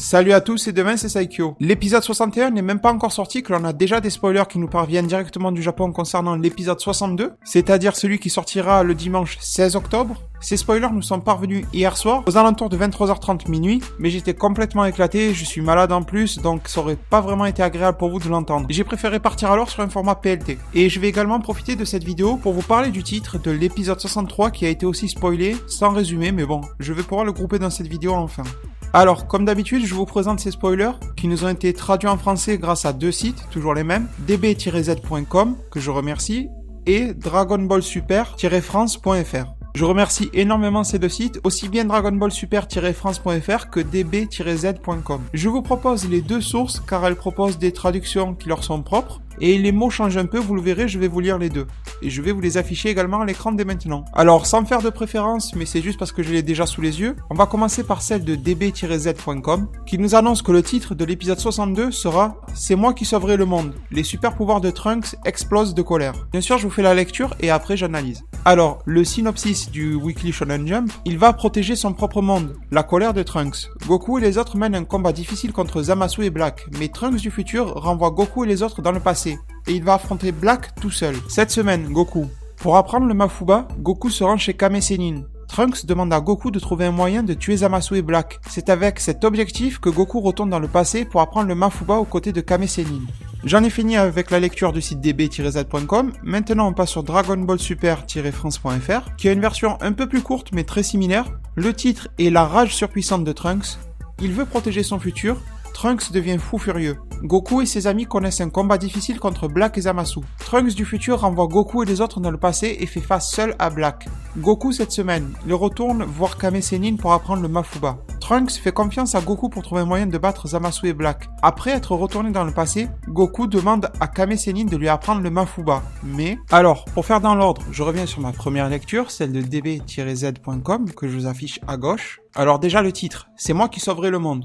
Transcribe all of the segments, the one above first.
Salut à tous et demain c'est Saikyo. L'épisode 61 n'est même pas encore sorti que l'on a déjà des spoilers qui nous parviennent directement du Japon concernant l'épisode 62, c'est-à-dire celui qui sortira le dimanche 16 octobre. Ces spoilers nous sont parvenus hier soir, aux alentours de 23h30 minuit, mais j'étais complètement éclaté, je suis malade en plus, donc ça aurait pas vraiment été agréable pour vous de l'entendre. J'ai préféré partir alors sur un format PLT. Et je vais également profiter de cette vidéo pour vous parler du titre de l'épisode 63 qui a été aussi spoilé, sans résumé, mais bon, je vais pouvoir le grouper dans cette vidéo enfin. Alors, comme d'habitude, je vous présente ces spoilers qui nous ont été traduits en français grâce à deux sites, toujours les mêmes, db-z.com, que je remercie, et dragonballsuper-france.fr. Je remercie énormément ces deux sites, aussi bien dragonballsuper-france.fr que db-z.com. Je vous propose les deux sources car elles proposent des traductions qui leur sont propres, et les mots changent un peu, vous le verrez, je vais vous lire les deux. Et je vais vous les afficher également à l'écran dès maintenant. Alors, sans faire de préférence, mais c'est juste parce que je l'ai déjà sous les yeux, on va commencer par celle de db-z.com, qui nous annonce que le titre de l'épisode 62 sera « C'est moi qui sauverai le monde. Les super pouvoirs de Trunks explosent de colère ». Bien sûr, je vous fais la lecture et après j'analyse. Alors, le synopsis du Weekly Shonen Jump, il va protéger son propre monde, la colère de Trunks. Goku et les autres mènent un combat difficile contre Zamasu et Black, mais Trunks du futur renvoie Goku et les autres dans le passé. Et il va affronter Black tout seul. Cette semaine, Goku. Pour apprendre le Mafuba, Goku se rend chez Kame Sennin. Trunks demande à Goku de trouver un moyen de tuer Zamasu et Black. C'est avec cet objectif que Goku retourne dans le passé pour apprendre le Mafuba aux côtés de Kame Sennin. J'en ai fini avec la lecture du site db-z.com, maintenant on passe sur dragonballsuper-france.fr, qui a une version un peu plus courte mais très similaire. Le titre est La rage surpuissante de Trunks. Il veut protéger son futur. Trunks devient fou furieux. Goku et ses amis connaissent un combat difficile contre Black et Zamasu. Trunks du futur renvoie Goku et les autres dans le passé et fait face seul à Black. Goku cette semaine, il retourne voir Kame Sennin pour apprendre le Mafuba. Trunks fait confiance à Goku pour trouver un moyen de battre Zamasu et Black. Après être retourné dans le passé, Goku demande à Kame Sennin de lui apprendre le Mafuba. Mais, alors, pour faire dans l'ordre, je reviens sur ma première lecture, celle de db-z.com, que je vous affiche à gauche. Alors déjà le titre, c'est moi qui sauverai le monde.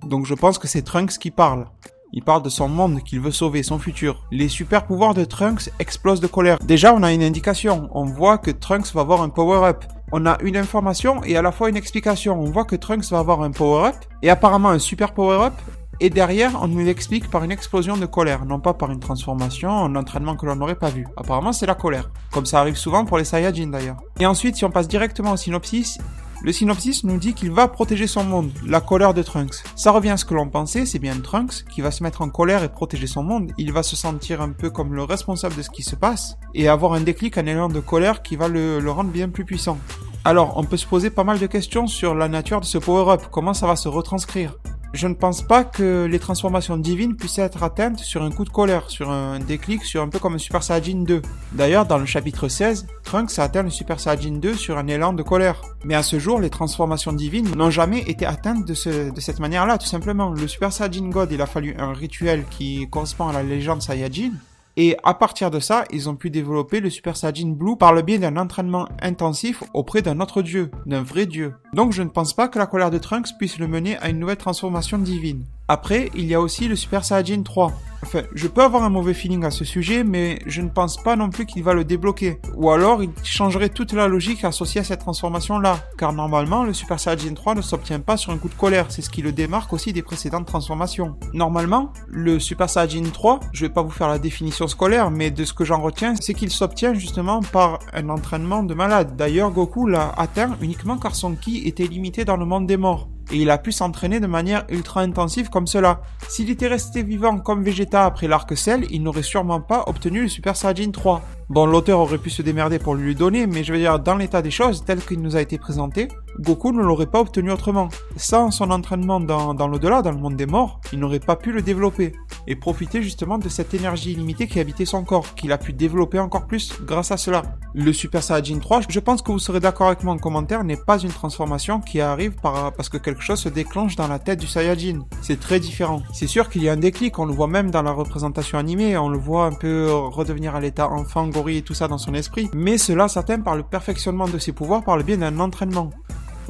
Donc je pense que c'est Trunks qui parle. Il parle de son monde qu'il veut sauver, son futur. Les super pouvoirs de Trunks explosent de colère. Déjà, on a une indication. On voit que Trunks va avoir un power-up. On a une information et à la fois une explication. On voit que Trunks va avoir un power-up et apparemment un super power-up. Et derrière, on nous l'explique par une explosion de colère, non pas par une transformation, un entraînement que l'on n'aurait pas vu. Apparemment, c'est la colère. Comme ça arrive souvent pour les Saiyajin d'ailleurs. Et ensuite, si on passe directement au synopsis, le synopsis nous dit qu'il va protéger son monde, la colère de Trunks. Ça revient à ce que l'on pensait, c'est bien Trunks qui va se mettre en colère et protéger son monde. Il va se sentir un peu comme le responsable de ce qui se passe et avoir un déclic, un élan de colère qui va le rendre bien plus puissant. Alors, on peut se poser pas mal de questions sur la nature de ce power-up, comment ça va se retranscrire. Je ne pense pas que les transformations divines puissent être atteintes sur un coup de colère, sur un déclic, sur un peu comme un Super Saiyajin 2. D'ailleurs, dans le chapitre 16, Trunks a atteint le Super Saiyajin 2 sur un élan de colère. Mais à ce jour, les transformations divines n'ont jamais été atteintes de cette manière-là, tout simplement. Le Super Saiyajin God, il a fallu un rituel qui correspond à la légende Saiyajin. Et à partir de ça, ils ont pu développer le Super Saiyajin Blue par le biais d'un entraînement intensif auprès d'un autre dieu, d'un vrai dieu. Donc je ne pense pas que la colère de Trunks puisse le mener à une nouvelle transformation divine. Après, il y a aussi le Super Saiyajin 3. Enfin, je peux avoir un mauvais feeling à ce sujet, mais je ne pense pas non plus qu'il va le débloquer. Ou alors, il changerait toute la logique associée à cette transformation-là. Car normalement, le Super Saiyajin 3 ne s'obtient pas sur un coup de colère. C'est ce qui le démarque aussi des précédentes transformations. Normalement, le Super Saiyajin 3, je vais pas vous faire la définition scolaire, mais de ce que j'en retiens, c'est qu'il s'obtient justement par un entraînement de malade. D'ailleurs, Goku l'a atteint uniquement car son ki était limité dans le monde des morts. Et il a pu s'entraîner de manière ultra intensive comme cela. S'il était resté vivant comme Vegeta après l'arc Cell, il n'aurait sûrement pas obtenu le Super Saiyajin 3. Bon, l'auteur aurait pu se démerder pour lui donner, mais je veux dire, dans l'état des choses, tel qu'il nous a été présenté, Goku ne l'aurait pas obtenu autrement. Sans son entraînement dans l'au-delà, dans le monde des morts, il n'aurait pas pu le développer. Et profiter justement de cette énergie illimitée qui habitait son corps, qu'il a pu développer encore plus grâce à cela. Le Super Saiyajin 3, je pense que vous serez d'accord avec moi en commentaire, n'est pas une transformation qui arrive parce que quelque chose se déclenche dans la tête du Saiyajin. C'est très différent. C'est sûr qu'il y a un déclic, on le voit même dans la représentation animée, on le voit un peu redevenir à l'état enfant, gorille et tout ça dans son esprit, mais cela s'atteint par le perfectionnement de ses pouvoirs par le biais d'un entraînement.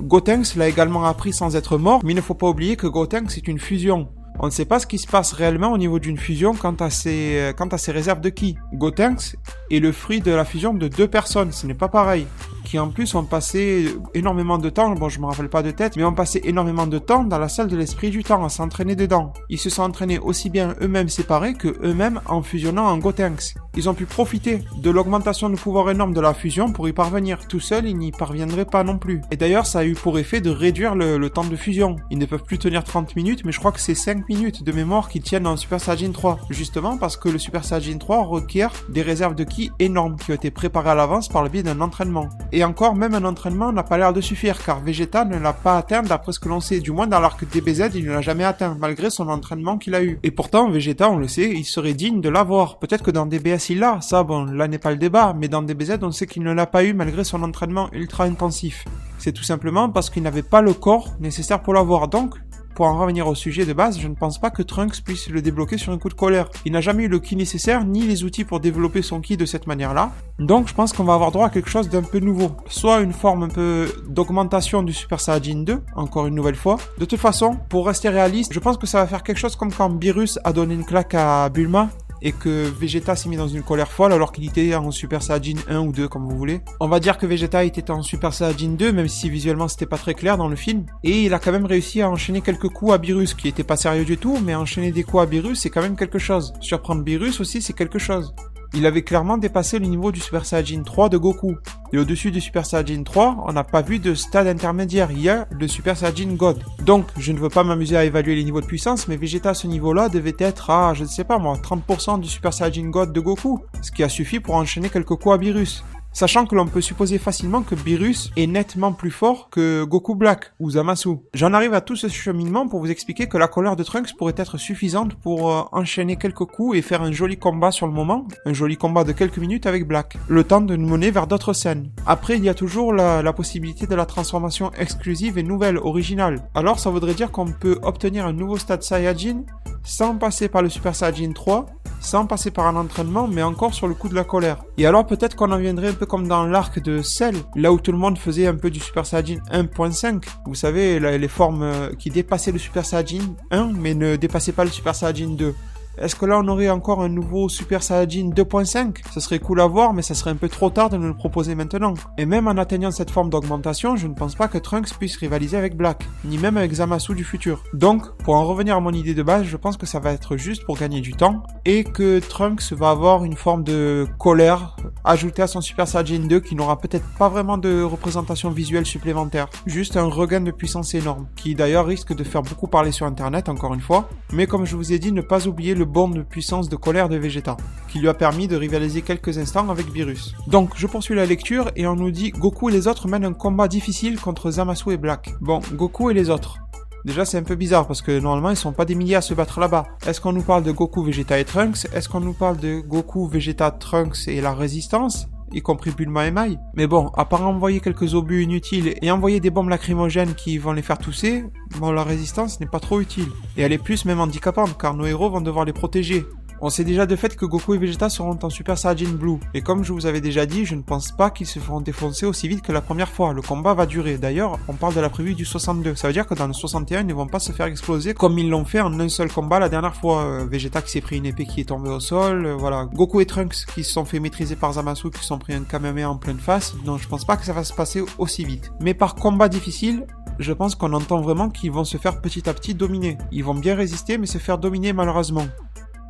Gotenks l'a également appris sans être mort, mais il ne faut pas oublier que Gotenks est une fusion. On ne sait pas ce qui se passe réellement au niveau d'une fusion quant à ses réserves de ki. Gotenks est le fruit de la fusion de deux personnes, ce n'est pas pareil. qui en plus ont passé énormément de temps, bon je me rappelle pas de tête, mais ont passé énormément de temps dans la salle de l'esprit du temps à s'entraîner dedans. Ils se sont entraînés aussi bien eux-mêmes séparés que eux-mêmes en fusionnant en Gotenks. Ils ont pu profiter de l'augmentation de pouvoir énorme de la fusion pour y parvenir. Tout seul, ils n'y parviendraient pas non plus. Et d'ailleurs, ça a eu pour effet de réduire le temps de fusion. Ils ne peuvent plus tenir 30 minutes, mais je crois que c'est 5 minutes de mémoire qu'ils tiennent en Super Saiyajin 3. Justement parce que le Super Saiyajin 3 requiert des réserves de ki énormes qui ont été préparées à l'avance par le biais d'un entraînement. Et encore, même un entraînement n'a pas l'air de suffire, car Vegeta ne l'a pas atteint d'après ce que l'on sait. Du moins, dans l'arc DBZ, il ne l'a jamais atteint, malgré son entraînement qu'il a eu. Et pourtant, Vegeta, on le sait, il serait digne de l'avoir. Peut-être que dans DBS, il l'a, ça, bon, là n'est pas le débat, mais dans DBZ, on sait qu'il ne l'a pas eu malgré son entraînement ultra intensif. C'est tout simplement parce qu'il n'avait pas le corps nécessaire pour l'avoir. Donc, pour en revenir au sujet de base, je ne pense pas que Trunks puisse le débloquer sur un coup de colère. Il n'a jamais eu le ki nécessaire, ni les outils pour développer son ki de cette manière-là. Donc je pense qu'on va avoir droit à quelque chose d'un peu nouveau. Soit une forme un peu d'augmentation du Super Saiyajin 2, encore une nouvelle fois. De toute façon, pour rester réaliste, je pense que ça va faire quelque chose comme quand Beerus a donné une claque à Bulma, et que Vegeta s'est mis dans une colère folle alors qu'il était en Super Saiyajin 1 ou 2 comme vous voulez. On va dire que Vegeta était en Super Saiyajin 2 même si visuellement c'était pas très clair dans le film, et il a quand même réussi à enchaîner quelques coups à Beerus qui était pas sérieux du tout, mais enchaîner des coups à Beerus c'est quand même quelque chose. Surprendre Beerus aussi c'est quelque chose. Il avait clairement dépassé le niveau du Super Saiyajin 3 de Goku. Et au-dessus du Super Saiyajin 3, on n'a pas vu de stade intermédiaire, il y a le Super Saiyajin God. Donc, je ne veux pas m'amuser à évaluer les niveaux de puissance, mais Vegeta à ce niveau-là devait être à, je ne sais pas moi, 30% du Super Saiyajin God de Goku, ce qui a suffi pour enchaîner quelques coups à Beerus. Sachant que l'on peut supposer facilement que Beerus est nettement plus fort que Goku Black ou Zamasu. J'en arrive à tout ce cheminement pour vous expliquer que la colère de Trunks pourrait être suffisante pour enchaîner quelques coups et faire un joli combat sur le moment, un joli combat de quelques minutes avec Black, le temps de nous mener vers d'autres scènes. Après, il y a toujours la possibilité de la transformation exclusive et nouvelle, originale. Alors ça voudrait dire qu'on peut obtenir un nouveau stade Saiyajin sans passer par le Super Saiyajin 3, sans passer par un entraînement, mais encore sur le coup de la colère. Et alors peut-être qu'on en viendrait un peu comme dans l'arc de Cell, là où tout le monde faisait un peu du Super Saiyajin 1.5. Vous savez, les formes qui dépassaient le Super Saiyajin 1, mais ne dépassaient pas le Super Saiyajin 2. Est-ce que là on aurait encore un nouveau Super Saiyajin 2.5 ? Ce serait cool à voir, mais ça serait un peu trop tard de nous le proposer maintenant. Et même en atteignant cette forme d'augmentation, je ne pense pas que Trunks puisse rivaliser avec Black, ni même avec Zamasu du futur. Donc, pour en revenir à mon idée de base, je pense que ça va être juste pour gagner du temps, et que Trunks va avoir une forme de colère ajoutée à son Super Saiyajin 2 qui n'aura peut-être pas vraiment de représentation visuelle supplémentaire. Juste un regain de puissance énorme, qui d'ailleurs risque de faire beaucoup parler sur internet encore une fois, mais comme je vous ai dit, ne pas oublier le bond de puissance de colère de Vegeta, qui lui a permis de rivaliser quelques instants avec Beerus. Donc, je poursuis la lecture et on nous dit Goku et les autres mènent un combat difficile contre Zamasu et Black. Bon, Goku et les autres. Déjà, c'est un peu bizarre parce que normalement, ils sont pas des milliers à se battre là-bas. Est-ce qu'on nous parle de Goku, Vegeta et Trunks ? Est-ce qu'on nous parle de Goku, Vegeta, Trunks et la résistance ? Y compris Bulma et Mai. Mais bon, à part envoyer quelques obus inutiles et envoyer des bombes lacrymogènes qui vont les faire tousser, bon, la résistance n'est pas trop utile. Et elle est plus même handicapante, car nos héros vont devoir les protéger. On sait déjà de fait que Goku et Vegeta seront en Super Saiyajin Blue, et comme je vous avais déjà dit, je ne pense pas qu'ils se feront défoncer aussi vite que la première fois, le combat va durer. D'ailleurs, on parle de la prévue du 62, ça veut dire que dans le 61, ils ne vont pas se faire exploser comme ils l'ont fait en un seul combat la dernière fois. Vegeta qui s'est pris une épée qui est tombée au sol, voilà. Goku et Trunks qui se sont fait maîtriser par Zamasu, qui se sont pris un Kamehameha en pleine face, non, je pense pas que ça va se passer aussi vite. Mais par combat difficile, je pense qu'on entend vraiment qu'ils vont se faire petit à petit dominer. Ils vont bien résister, mais se faire dominer malheureusement.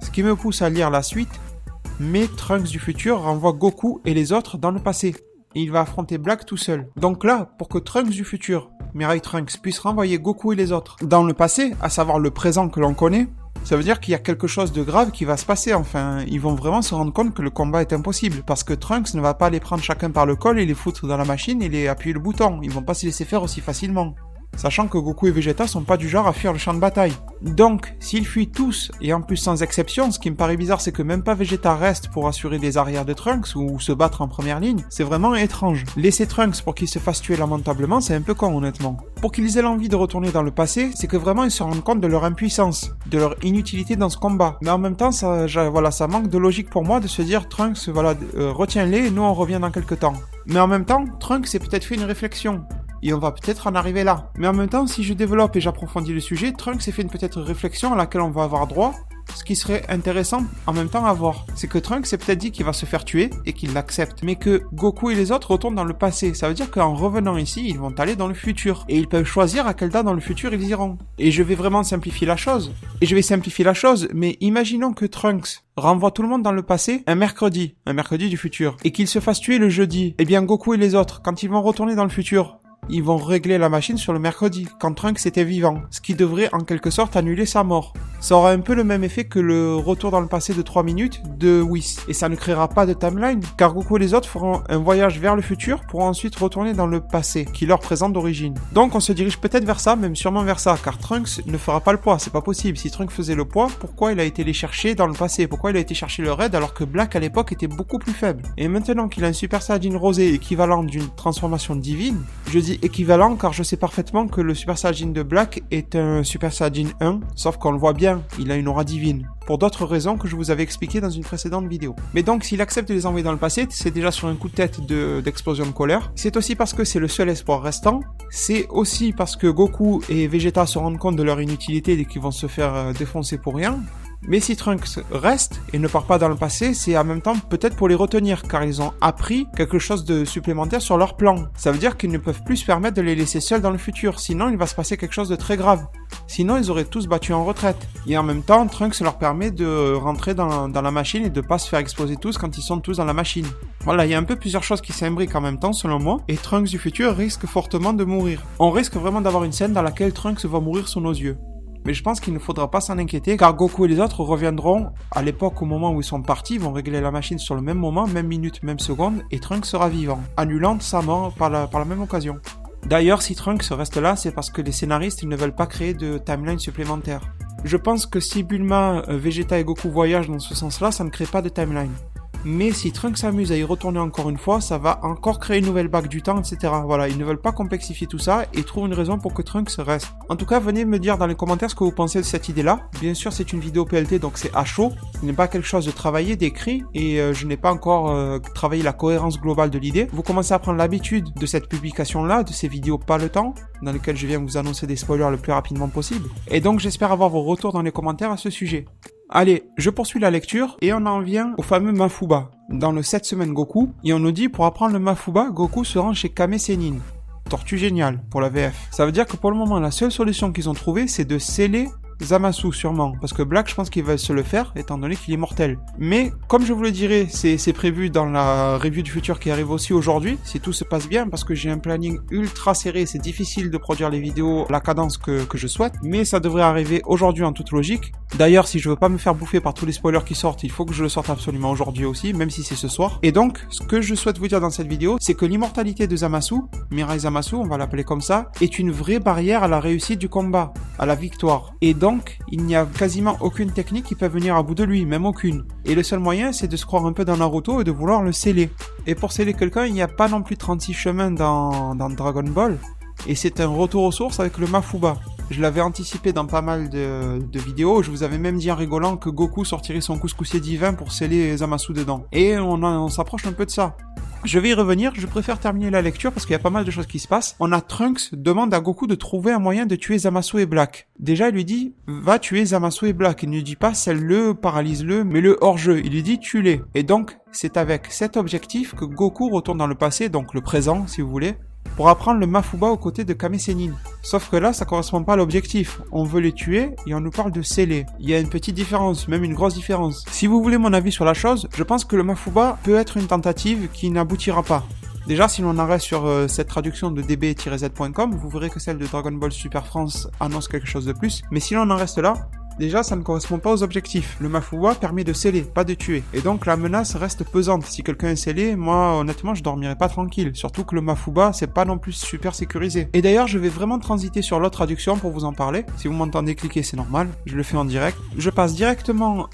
Ce qui me pousse à lire la suite, mais Trunks du futur renvoie Goku et les autres dans le passé. Et il va affronter Black tout seul. Donc là, pour que Trunks du futur, Mirai Trunks, puisse renvoyer Goku et les autres dans le passé, à savoir le présent que l'on connaît, ça veut dire qu'il y a quelque chose de grave qui va se passer. Enfin, ils vont vraiment se rendre compte que le combat est impossible, parce que Trunks ne va pas les prendre chacun par le col et les foutre dans la machine et les appuyer le bouton. Ils vont pas se laisser faire aussi facilement. Sachant que Goku et Vegeta sont pas du genre à fuir le champ de bataille. Donc, s'ils fuient tous, et en plus sans exception, ce qui me paraît bizarre c'est que même pas Vegeta reste pour assurer les arrières de Trunks ou se battre en première ligne, c'est vraiment étrange. Laisser Trunks pour qu'il se fasse tuer lamentablement, c'est un peu con honnêtement. Pour qu'ils aient l'envie de retourner dans le passé, c'est que vraiment ils se rendent compte de leur impuissance, de leur inutilité dans ce combat. Mais en même temps, ça manque de logique pour moi de se dire Trunks, retiens-les et nous on revient dans quelques temps. Mais en même temps, Trunks s'est peut-être fait une réflexion. Et on va peut-être en arriver là. Mais en même temps, si je développe et j'approfondis le sujet, Trunks s'est fait une peut-être réflexion à laquelle on va avoir droit, Ce qui serait intéressant en même temps à voir, c'est que Trunks s'est peut-être dit qu'il va se faire tuer et qu'il l'accepte, mais que Goku et les autres retournent dans le passé. Ça veut dire qu'en revenant ici, ils vont aller dans le futur. Et ils peuvent choisir à quelle date dans le futur ils iront. Et je vais vraiment simplifier la chose. Mais imaginons que Trunks renvoie tout le monde dans le passé un mercredi du futur, et qu'il se fasse tuer le jeudi. Eh bien Goku et les autres, quand ils vont retourner dans le futur, ils vont régler la machine sur le mercredi, quand Trunks était vivant, ce qui devrait en quelque sorte annuler sa mort. Ça aura un peu le même effet que le retour dans le passé de 3 minutes de Whis, et ça ne créera pas de timeline, car Goku et les autres feront un voyage vers le futur pour ensuite retourner dans le passé, qui leur présente d'origine. Donc on se dirige peut-être vers ça, même sûrement vers ça, car Trunks ne fera pas le poids, c'est pas possible. Si Trunks faisait le poids, pourquoi il a été les chercher dans le passé? Pourquoi il a été chercher le raid alors que Black à l'époque était beaucoup plus faible? Et maintenant qu'il a un Super Saiyajin rosé équivalent d'une transformation divine, je dis équivalent car je sais parfaitement que le Super Saiyajin de Black est un Super Saiyajin 1, sauf qu'on le voit bien, il a une aura divine, pour d'autres raisons que je vous avais expliquées dans une précédente vidéo. Mais donc s'il accepte de les envoyer dans le passé, c'est déjà sur un coup de tête d'explosion de colère, c'est aussi parce que c'est le seul espoir restant, c'est aussi parce que Goku et Vegeta se rendent compte de leur inutilité et qu'ils vont se faire défoncer pour rien. Mais si Trunks reste et ne part pas dans le passé, c'est en même temps peut-être pour les retenir, car ils ont appris quelque chose de supplémentaire sur leur plan. Ça veut dire qu'ils ne peuvent plus se permettre de les laisser seuls dans le futur, sinon il va se passer quelque chose de très grave. Sinon ils auraient tous battu en retraite. Et en même temps, Trunks leur permet de rentrer dans la machine et de pas se faire exploser tous quand ils sont tous dans la machine. Voilà, il y a un peu plusieurs choses qui s'imbriquent en même temps selon moi, et Trunks du futur risque fortement de mourir. On risque vraiment d'avoir une scène dans laquelle Trunks va mourir sous nos yeux. Mais je pense qu'il ne faudra pas s'en inquiéter, car Goku et les autres reviendront à l'époque au moment où ils sont partis, ils vont régler la machine sur le même moment, même minute, même seconde, et Trunks sera vivant, annulant sa mort par la même occasion. D'ailleurs, si Trunks reste là, c'est parce que les scénaristes ils ne veulent pas créer de timeline supplémentaire. Je pense que si Bulma, Vegeta et Goku voyagent dans ce sens-là, ça ne crée pas de timeline. Mais si Trunks s'amuse à y retourner encore une fois, ça va encore créer une nouvelle bague du temps, etc. Voilà, ils ne veulent pas complexifier tout ça et trouvent une raison pour que Trunks reste. En tout cas, venez me dire dans les commentaires ce que vous pensez de cette idée-là. Bien sûr, c'est une vidéo PLT, donc c'est à chaud. Ce n'est pas quelque chose de travaillé, d'écrit, et je n'ai pas encore travaillé la cohérence globale de l'idée. Vous commencez à prendre l'habitude de cette publication-là, de ces vidéos pas le temps, dans lesquelles je viens vous annoncer des spoilers le plus rapidement possible. Et donc, j'espère avoir vos retours dans les commentaires à ce sujet. Allez, je poursuis la lecture et on en vient au fameux Mafuba. Dans le 7 semaines Goku, et on nous dit pour apprendre le Mafuba, Goku se rend chez Kame Sennin. Tortue géniale pour la VF. Ça veut dire que pour le moment, la seule solution qu'ils ont trouvée, c'est de sceller Zamasu sûrement, parce que Black je pense qu'il va se le faire étant donné qu'il est mortel. Mais comme je vous le dirai, c'est prévu dans la review du futur qui arrive aussi aujourd'hui, si tout se passe bien, parce que j'ai un planning ultra serré, c'est difficile de produire les vidéos à la cadence que je souhaite, mais ça devrait arriver aujourd'hui en toute logique. D'ailleurs, si je veux pas me faire bouffer par tous les spoilers qui sortent, il faut que je le sorte absolument aujourd'hui aussi, même si c'est ce soir. Et donc, ce que je souhaite vous dire dans cette vidéo, c'est que l'immortalité de Zamasu, Mirai Zamasu, on va l'appeler comme ça, est une vraie barrière à la réussite du combat, à la victoire. Et donc, il n'y a quasiment aucune technique qui peut venir à bout de lui, même aucune. Et le seul moyen, c'est de se croire un peu dans Naruto et de vouloir le sceller. Et pour sceller quelqu'un, il n'y a pas non plus 36 chemins dans Dragon Ball, et c'est un retour aux sources avec le Mafuba. Je l'avais anticipé dans pas mal de vidéos, je vous avais même dit en rigolant que Goku sortirait son couscoussier divin pour sceller Zamasu dedans. Et on s'approche un peu de ça. Je vais y revenir, je préfère terminer la lecture parce qu'il y a pas mal de choses qui se passent. On a Trunks demande à Goku de trouver un moyen de tuer Zamasu et Black. Déjà, il lui dit, va tuer Zamasu et Black. Il ne lui dit pas, scelle-le, paralyse-le, mets-le hors jeu. Il lui dit, tue-les. Et donc, c'est avec cet objectif que Goku retourne dans le passé, donc le présent, si vous voulez, pour apprendre le Mafuba aux côtés de Kame Sennin. Sauf que là, ça correspond pas à l'objectif. On veut les tuer et on nous parle de sceller. Il y a une petite différence, même une grosse différence. Si vous voulez mon avis sur la chose, je pense que le Mafuba peut être une tentative qui n'aboutira pas. Déjà, si l'on arrête sur cette traduction de db-z.com, vous verrez que celle de Dragon Ball Super France annonce quelque chose de plus. Mais si l'on en reste là, déjà, ça ne correspond pas aux objectifs. Le Mafuba permet de sceller, pas de tuer. Et donc, la menace reste pesante. Si quelqu'un est scellé, moi, honnêtement, je dormirai pas tranquille. Surtout que le Mafuba, c'est pas non plus super sécurisé. Et d'ailleurs, je vais vraiment transiter sur l'autre traduction pour vous en parler. Si vous m'entendez cliquer, c'est normal. Je le fais en direct. Je passe directement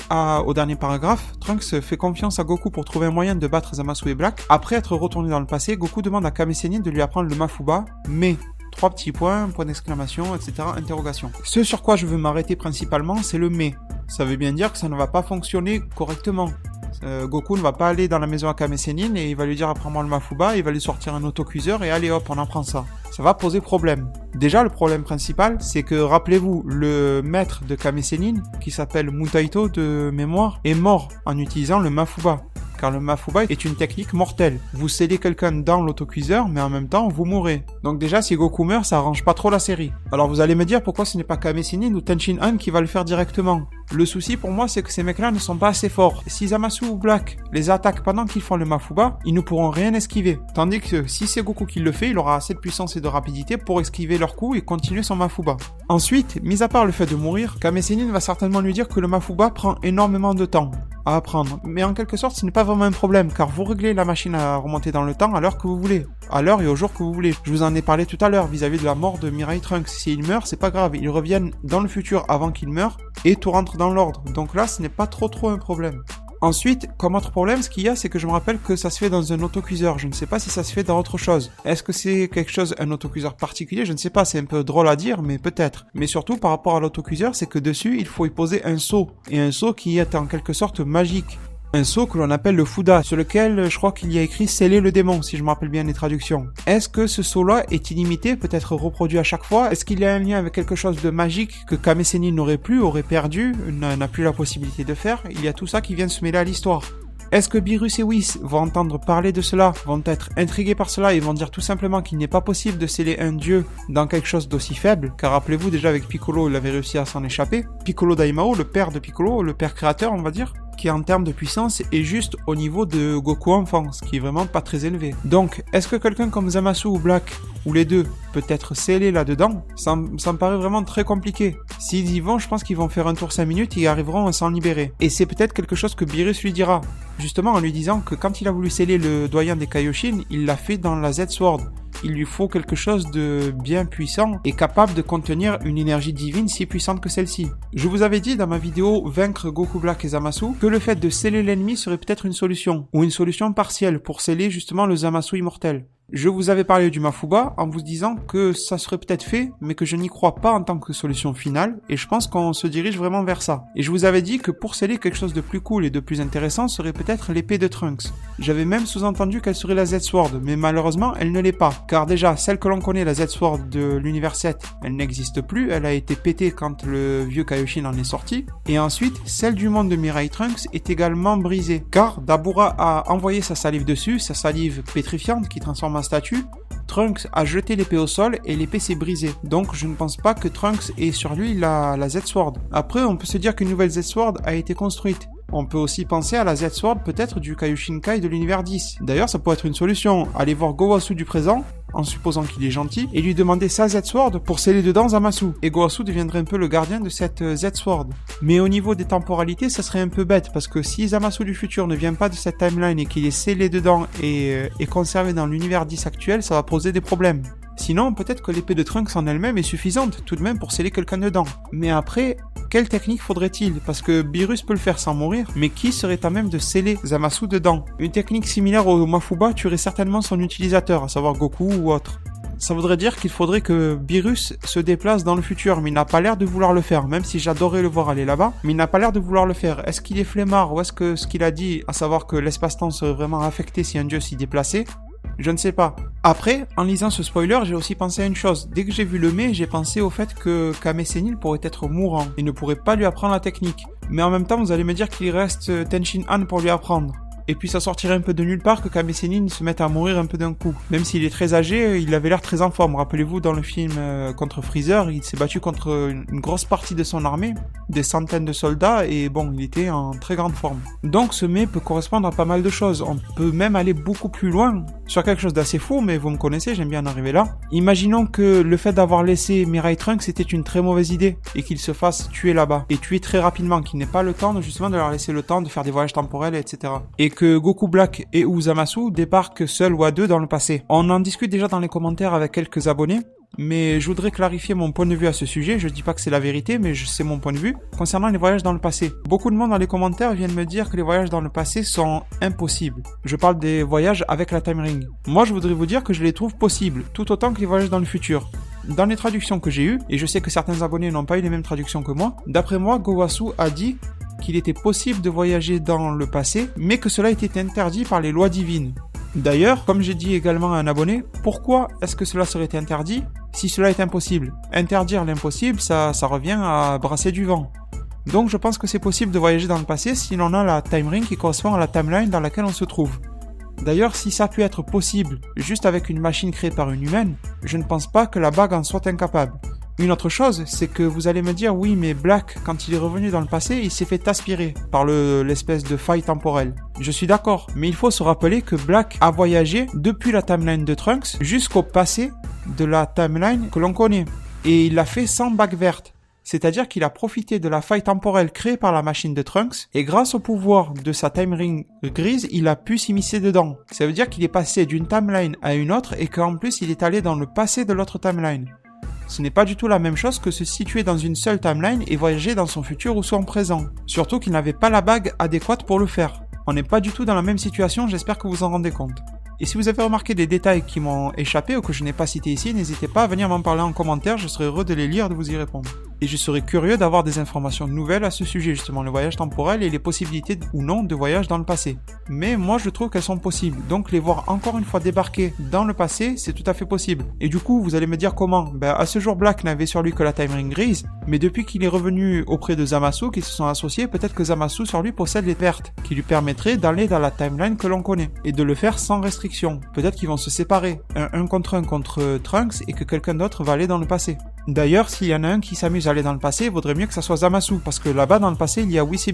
au dernier paragraphe. Trunks fait confiance à Goku pour trouver un moyen de battre Zamasu et Black. Après être retourné dans le passé, Goku demande à Kame Sennin de lui apprendre le Mafuba, mais 3 petits points, point d'exclamation, etc. Interrogation. Ce sur quoi je veux m'arrêter principalement, c'est le mais. Ça veut bien dire que ça ne va pas fonctionner correctement. Goku ne va pas aller dans la maison à Kame Sennin et il va lui dire apprends-moi le Mafuba, il va lui sortir un autocuiseur et allez hop, on apprend ça. Ça va poser problème. Déjà, le problème principal, c'est que, rappelez-vous, le maître de Kame Sennin, qui s'appelle Mutaito de mémoire, est mort en utilisant le Mafuba. Car le Mafuba est une technique mortelle. Vous scellez quelqu'un dans l'autocuiseur, mais en même temps, vous mourrez. Donc déjà, si Goku meurt, ça arrange pas trop la série. Alors vous allez me dire pourquoi ce n'est pas Kame Sennin ou Tenshin Han qui va le faire directement. Le souci pour moi, c'est que ces mecs-là ne sont pas assez forts. Si Zamasu ou Black les attaquent pendant qu'ils font le Mafuba, ils ne pourront rien esquiver. Tandis que si c'est Goku qui le fait, il aura assez de puissance et de rapidité pour esquiver leurs coups et continuer son Mafuba. Ensuite, mis à part le fait de mourir, Kame Sennin va certainement lui dire que le Mafuba prend énormément de temps à apprendre. Mais en quelque sorte, ce n'est pas vraiment un problème, car vous réglez la machine à remonter dans le temps à l'heure que vous voulez. À l'heure et au jour que vous voulez. Je vous en ai parlé tout à l'heure vis-à-vis de la mort de Mirai Trunks. S'il meurt, c'est pas grave. Ils reviennent dans le futur avant qu'il meure et tout rentre dans l'ordre. Donc là, ce n'est pas trop un problème. Ensuite, comme autre problème, ce qu'il y a, c'est que je me rappelle que ça se fait dans un autocuiseur. Je ne sais pas si ça se fait dans autre chose. Est-ce que c'est quelque chose, un autocuiseur particulier? Je ne sais pas, c'est un peu drôle à dire, mais peut-être. Mais surtout, par rapport à l'autocuiseur, c'est que dessus, il faut y poser un seau. Et un seau qui est en quelque sorte magique. Un seau que l'on appelle le Fuda, sur lequel je crois qu'il y a écrit sceller le démon, si je me rappelle bien les traductions. Est-ce que ce seau-là est illimité, peut être reproduit à chaque fois? Est-ce qu'il y a un lien avec quelque chose de magique que Kame Sennin n'aurait plus, aurait perdu, n'a plus la possibilité de faire? Il y a tout ça qui vient se mêler à l'histoire. Est-ce que Beerus et Whis vont entendre parler de cela, vont être intrigués par cela et vont dire tout simplement qu'il n'est pas possible de sceller un dieu dans quelque chose d'aussi faible? Car rappelez-vous déjà avec Piccolo, il avait réussi à s'en échapper. Piccolo Daimao, le père de Piccolo, le père créateur on va dire, qui en termes de puissance est juste au niveau de Goku enfant, ce qui est vraiment pas très élevé. Donc, est-ce que quelqu'un comme Zamasu ou Black, ou les deux, peut être scellé là-dedans? Ça me paraît vraiment très compliqué. S'ils y vont, je pense qu'ils vont faire un tour 5 minutes et ils arriveront à s'en libérer. Et c'est peut-être quelque chose que Beerus lui dira, justement en lui disant que quand il a voulu sceller le doyen des Kaioshin, il l'a fait dans la Z-Sword. Il lui faut quelque chose de bien puissant et capable de contenir une énergie divine si puissante que celle-ci. Je vous avais dit dans ma vidéo Vaincre Goku Black et Zamasu que le fait de sceller l'ennemi serait peut-être une solution, ou une solution partielle pour sceller justement le Zamasu immortel. Je vous avais parlé du Mafuba en vous disant que ça serait peut-être fait, mais que je n'y crois pas en tant que solution finale, et je pense qu'on se dirige vraiment vers ça. Et je vous avais dit que pour sceller quelque chose de plus cool et de plus intéressant serait peut-être l'épée de Trunks. J'avais même sous-entendu qu'elle serait la Z-Sword, mais malheureusement elle ne l'est pas, car déjà celle que l'on connaît, la Z-Sword de l'univers 7, elle n'existe plus, elle a été pétée quand le vieux Kaioshin en est sorti, et ensuite celle du monde de Mirai Trunks est également brisée, car Dabura a envoyé sa salive dessus, sa salive pétrifiante qui transforme en statue. Trunks a jeté l'épée au sol et l'épée s'est brisée. Donc je ne pense pas que Trunks ait sur lui la Z-Sword. Après, on peut se dire qu'une nouvelle Z-Sword a été construite. On peut aussi penser à la Z-Sword peut-être du Kaioshinkai de l'univers 10. D'ailleurs, ça pourrait être une solution. Aller voir Gowasu du présent, en supposant qu'il est gentil, et lui demander sa Z-Sword pour sceller dedans Zamasu. Et Gowasu deviendrait un peu le gardien de cette Z-Sword. Mais au niveau des temporalités, ça serait un peu bête, parce que si Zamasu du futur ne vient pas de cette timeline et qu'il est scellé dedans et conservé dans l'univers 10 actuel, ça va poser des problèmes. Sinon, peut-être que l'épée de Trunks en elle-même est suffisante, tout de même pour sceller quelqu'un dedans. Mais après, quelle technique faudrait-il? Parce que Beerus peut le faire sans mourir, mais qui serait à même de sceller Zamasu dedans? Une technique similaire au Mafuba tuerait certainement son utilisateur, à savoir Goku ou autre. Ça voudrait dire qu'il faudrait que Beerus se déplace dans le futur, mais il n'a pas l'air de vouloir le faire, même si j'adorais le voir aller là-bas, mais il n'a pas l'air de vouloir le faire. Est-ce qu'il est flemmard, ou est-ce que ce qu'il a dit, à savoir que l'espace-temps serait vraiment affecté si un dieu s'y déplaçait? Je ne sais pas. Après, en lisant ce spoiler, j'ai aussi pensé à une chose. Dès que j'ai vu le mai, j'ai pensé au fait que Kame Sennin pourrait être mourant et ne pourrait pas lui apprendre la technique. Mais en même temps, vous allez me dire qu'il reste Tenshin Han pour lui apprendre. Et puis ça sortirait un peu de nulle part que Kame Sennin se mette à mourir un peu d'un coup. Même s'il est très âgé, il avait l'air très en forme. Rappelez-vous, dans le film contre Freezer, il s'est battu contre une grosse partie de son armée, des centaines de soldats, et bon, il était en très grande forme. Donc ce mai peut correspondre à pas mal de choses. On peut même aller beaucoup plus loin, sur quelque chose d'assez fou, mais vous me connaissez, j'aime bien en arriver là. Imaginons que le fait d'avoir laissé Mirai Trunks était une très mauvaise idée, et qu'il se fasse tuer là-bas, et tuer très rapidement, qu'il n'ait pas le temps justement de leur laisser le temps de faire des voyages temporels, etc. Et que Goku Black et ou Zamasu débarquent seuls ou à deux dans le passé. On en discute déjà dans les commentaires avec quelques abonnés, mais je voudrais clarifier mon point de vue à ce sujet. Je dis pas que c'est la vérité, mais c'est mon point de vue concernant les voyages dans le passé. Beaucoup de monde dans les commentaires viennent me dire que les voyages dans le passé sont impossibles. Je parle des voyages avec la Time Ring. Moi, je voudrais vous dire que je les trouve possibles, tout autant que les voyages dans le futur. Dans les traductions que j'ai eues, et je sais que certains abonnés n'ont pas eu les mêmes traductions que moi, d'après moi, Gowasu a dit qu'il était possible de voyager dans le passé, mais que cela était interdit par les lois divines. D'ailleurs, comme j'ai dit également à un abonné, pourquoi est-ce que cela serait interdit si cela est impossible? Interdire l'impossible, ça revient à brasser du vent. Donc je pense que c'est possible de voyager dans le passé si l'on a la time ring qui correspond à la timeline dans laquelle on se trouve. D'ailleurs, si ça a pu être possible juste avec une machine créée par une humaine, je ne pense pas que la bague en soit incapable. Une autre chose, c'est que vous allez me dire, oui, mais Black, quand il est revenu dans le passé, il s'est fait aspirer par l'espèce de faille temporelle. Je suis d'accord, mais il faut se rappeler que Black a voyagé depuis la timeline de Trunks jusqu'au passé de la timeline que l'on connaît. Et il l'a fait sans bague verte. C'est-à-dire qu'il a profité de la faille temporelle créée par la machine de Trunks, et grâce au pouvoir de sa time ring grise, il a pu s'immiscer dedans. Ça veut dire qu'il est passé d'une timeline à une autre, et qu'en plus il est allé dans le passé de l'autre timeline. Ce n'est pas du tout la même chose que se situer dans une seule timeline et voyager dans son futur ou son présent. Surtout qu'il n'avait pas la bague adéquate pour le faire. On n'est pas du tout dans la même situation, j'espère que vous en rendez compte. Et si vous avez remarqué des détails qui m'ont échappé ou que je n'ai pas cités ici, n'hésitez pas à venir m'en parler en commentaire, je serai heureux de les lire et de vous y répondre. Et je serais curieux d'avoir des informations nouvelles à ce sujet, justement le voyage temporel et les possibilités ou non de voyage dans le passé. Mais moi je trouve qu'elles sont possibles, donc les voir encore une fois débarquer dans le passé, c'est tout à fait possible. Et du coup, vous allez me dire comment? À ce jour Black n'avait sur lui que la time ring grise, mais depuis qu'il est revenu auprès de Zamasu, qu'ils se sont associés, peut-être que Zamasu sur lui possède les pertes, qui lui permettraient d'aller dans la timeline que l'on connaît, et de le faire sans restriction. Peut-être qu'ils vont se séparer, un contre Trunks, et que quelqu'un d'autre va aller dans le passé. D'ailleurs, s'il y en a un qui s'amuse à aller dans le passé, il vaudrait mieux que ça soit Zamasu, parce que là-bas dans le passé, il y a Whis.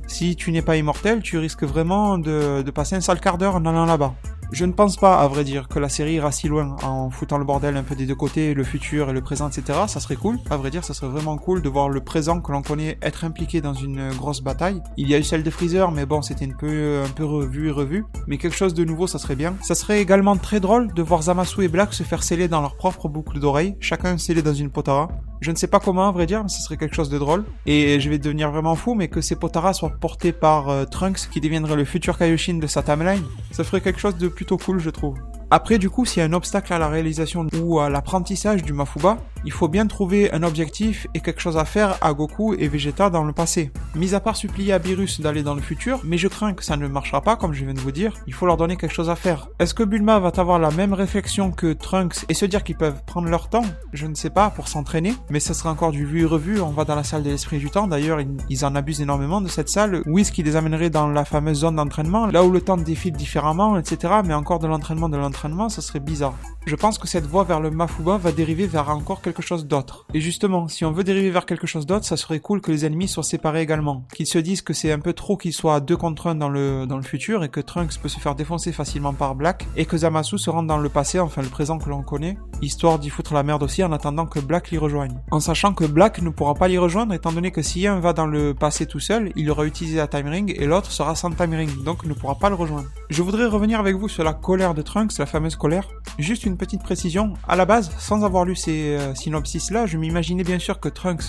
Si tu n'es pas immortel, tu risques vraiment de passer un sale quart d'heure en allant là-bas. Je ne pense pas, à vrai dire, que la série ira si loin en foutant le bordel un peu des deux côtés, le futur et le présent, etc. Ça serait cool. À vrai dire, ça serait vraiment cool de voir le présent que l'on connaît être impliqué dans une grosse bataille. Il y a eu celle de Freezer, mais bon, c'était un peu revu. Mais quelque chose de nouveau, ça serait bien. Ça serait également très drôle de voir Zamasu et Black se faire sceller dans leur propre boucle d'oreille, chacun scellé dans une Potara. Je ne sais pas comment, à vrai dire, mais ce serait quelque chose de drôle. Et je vais devenir vraiment fou, mais que ces Potara soient portés par Trunks, qui deviendrait le futur Kaioshin de sa timeline, ça ferait quelque chose de plutôt cool, je trouve. Après, du coup, s'il y a un obstacle à la réalisation ou à l'apprentissage du Mafuba, il faut bien trouver un objectif et quelque chose à faire à Goku et Vegeta dans le passé. Mis à part supplier à Beerus d'aller dans le futur, mais je crains que ça ne marchera pas, comme je viens de vous dire, il faut leur donner quelque chose à faire. Est-ce que Bulma va avoir la même réflexion que Trunks et se dire qu'ils peuvent prendre leur temps? Je ne sais pas, pour s'entraîner, mais ça sera encore du vu et revu, on va dans la salle de l'esprit du temps, d'ailleurs ils en abusent énormément de cette salle, Whis qui les amènerait dans la fameuse zone d'entraînement, là où le temps défile différemment, etc., mais encore de l'entraînement, ça serait bizarre. Je pense que cette voie vers le Mafuba va dériver vers encore quelque chose d'autre. Et justement, si on veut dériver vers quelque chose d'autre, ça serait cool que les ennemis soient séparés également. Qu'ils se disent que c'est un peu trop qu'ils soient à 2 contre 1 dans le futur et que Trunks peut se faire défoncer facilement par Black et que Zamasu se rende dans le passé, enfin le présent que l'on connaît, histoire d'y foutre la merde aussi en attendant que Black l'y rejoigne. En sachant que Black ne pourra pas l'y rejoindre étant donné que si un va dans le passé tout seul, il aura utilisé la time ring et l'autre sera sans time ring, donc ne pourra pas le rejoindre. Je voudrais revenir avec vous sur la colère de Trunks, la fameuse colère. Juste une petite précision, à la base, sans avoir lu ces synopsis-là, je m'imaginais bien sûr que Trunks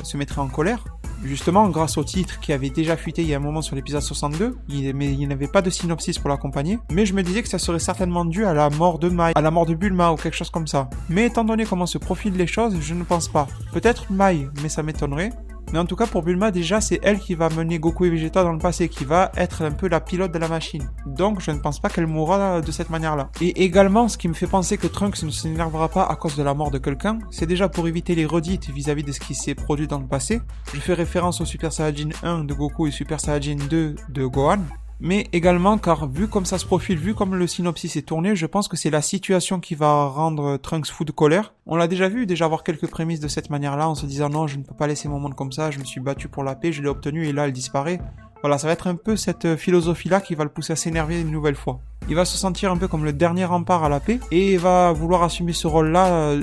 se mettrait en colère. Justement, grâce au titre qui avait déjà fuité il y a un moment sur l'épisode 62, mais il n'avait pas de synopsis pour l'accompagner, mais je me disais que ça serait certainement dû à la mort de Mai, à la mort de Bulma ou quelque chose comme ça. Mais étant donné comment se profilent les choses, je ne pense pas. Peut-être Mai, mais ça m'étonnerait. Mais en tout cas, pour Bulma, déjà, c'est elle qui va mener Goku et Vegeta dans le passé, qui va être un peu la pilote de la machine. Donc, je ne pense pas qu'elle mourra de cette manière-là. Et également, ce qui me fait penser que Trunks ne s'énervera pas à cause de la mort de quelqu'un, c'est déjà pour éviter les redites vis-à-vis de ce qui s'est produit dans le passé. Je fais référence au Super Saiyajin 1 de Goku et Super Saiyajin 2 de Gohan. Mais également car vu comme ça se profile, vu comme le synopsis est tourné, je pense que c'est la situation qui va rendre Trunks fou de colère. On l'a déjà vu, avoir quelques prémices de cette manière-là, en se disant non, je ne peux pas laisser mon monde comme ça, je me suis battu pour la paix, je l'ai obtenu et là elle disparaît. Voilà, ça va être un peu cette philosophie-là qui va le pousser à s'énerver une nouvelle fois. Il va se sentir un peu comme le dernier rempart à la paix et va vouloir assumer ce rôle-là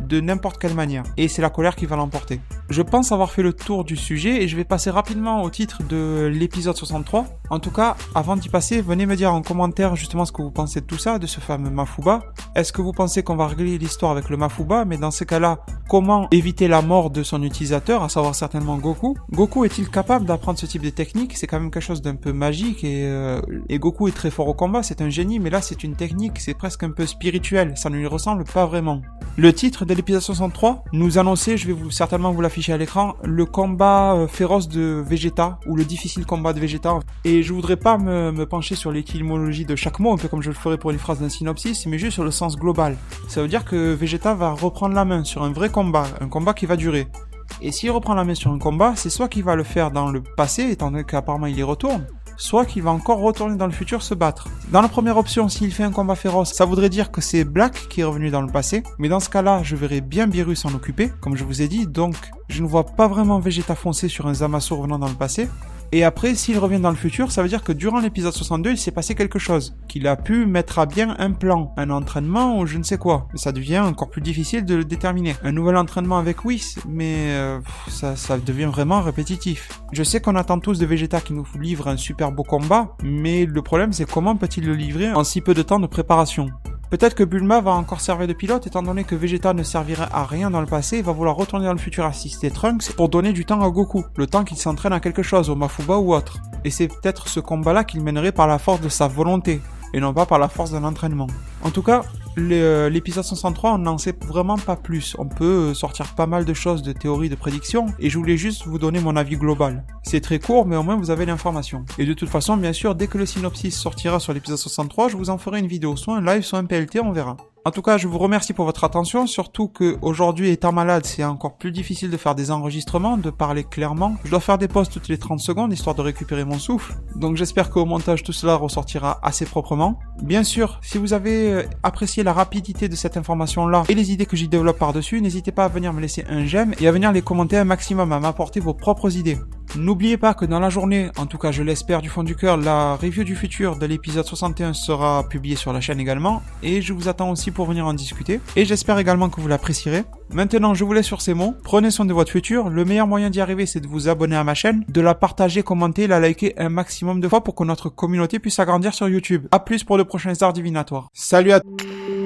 de n'importe quelle manière. Et c'est la colère qui va l'emporter. Je pense avoir fait le tour du sujet et je vais passer rapidement au titre de l'épisode 63. En tout cas, avant d'y passer, venez me dire en commentaire justement ce que vous pensez de tout ça, de ce fameux Mafuba. Est-ce que vous pensez qu'on va régler l'histoire avec le Mafuba? Mais dans ce cas-là, comment éviter la mort de son utilisateur, à savoir certainement Goku? Goku est-il capable d'apprendre ce type de technique? C'est quand même quelque chose d'un peu magique et Goku est très fort au combat, c'est un génie, mais là c'est une technique, c'est presque un peu spirituel, ça ne lui ressemble pas vraiment. Le titre de l'épisode 63 nous annonçait, je vais certainement vous l'afficher à l'écran, le combat féroce de Vegeta, ou le difficile combat de Vegeta. Et je voudrais pas me pencher sur l'étymologie de chaque mot, un peu comme je le ferais pour une phrase d'un synopsis, mais juste sur le sens global. Ça veut dire que Vegeta va reprendre la main sur un vrai combat, un combat qui va durer. Et s'il reprend la main sur un combat, c'est soit qu'il va le faire dans le passé, étant donné qu'apparemment il y retourne, soit qu'il va encore retourner dans le futur se battre. Dans la première option, s'il fait un combat féroce, ça voudrait dire que c'est Black qui est revenu dans le passé, mais dans ce cas-là, je verrais bien Beerus s'en occuper, comme je vous ai dit, donc je ne vois pas vraiment Vegeta foncer sur un Zamasu revenant dans le passé. Et après, s'il revient dans le futur, ça veut dire que durant l'épisode 62, il s'est passé quelque chose. Qu'il a pu mettre à bien un plan, un entraînement ou je ne sais quoi. Mais ça devient encore plus difficile de le déterminer. Un nouvel entraînement avec Whis, mais ça devient vraiment répétitif. Je sais qu'on attend tous de Vegeta qui nous livre un super beau combat, mais le problème c'est comment peut-il le livrer en si peu de temps de préparation. Peut-être que Bulma va encore servir de pilote étant donné que Vegeta ne servirait à rien dans le passé et va vouloir retourner dans le futur assister Trunks pour donner du temps à Goku, le temps qu'il s'entraîne à quelque chose, au Mafuba ou autre. Et c'est peut-être ce combat-là qu'il mènerait par la force de sa volonté, et non pas par la force d'un entraînement. En tout cas, l'épisode 63, on n'en sait vraiment pas plus. On peut sortir pas mal de choses, de théories, de prédictions, et je voulais juste vous donner mon avis global. C'est très court, mais au moins vous avez l'information. Et de toute façon, bien sûr, dès que le synopsis sortira sur l'épisode 63, je vous en ferai une vidéo, soit un live, soit un PLT, on verra. En tout cas, je vous remercie pour votre attention, surtout que aujourd'hui, étant malade, c'est encore plus difficile de faire des enregistrements, de parler clairement. Je dois faire des pauses toutes les 30 secondes, histoire de récupérer mon souffle. Donc j'espère qu'au montage, tout cela ressortira assez proprement. Bien sûr, si vous avez apprécié la rapidité de cette information-là et les idées que j'y développe par-dessus, n'hésitez pas à venir me laisser un j'aime et à venir les commenter un maximum, à m'apporter vos propres idées. N'oubliez pas que dans la journée, en tout cas je l'espère du fond du cœur, la review du futur de l'épisode 61 sera publiée sur la chaîne également, et je vous attends aussi pour venir en discuter, et j'espère également que vous l'apprécierez. Maintenant, je vous laisse sur ces mots, prenez soin de votre futur, le meilleur moyen d'y arriver c'est de vous abonner à ma chaîne, de la partager, commenter, la liker un maximum de fois pour que notre communauté puisse s'agrandir sur YouTube. A plus pour de prochains arts divinatoires. Salut à tous.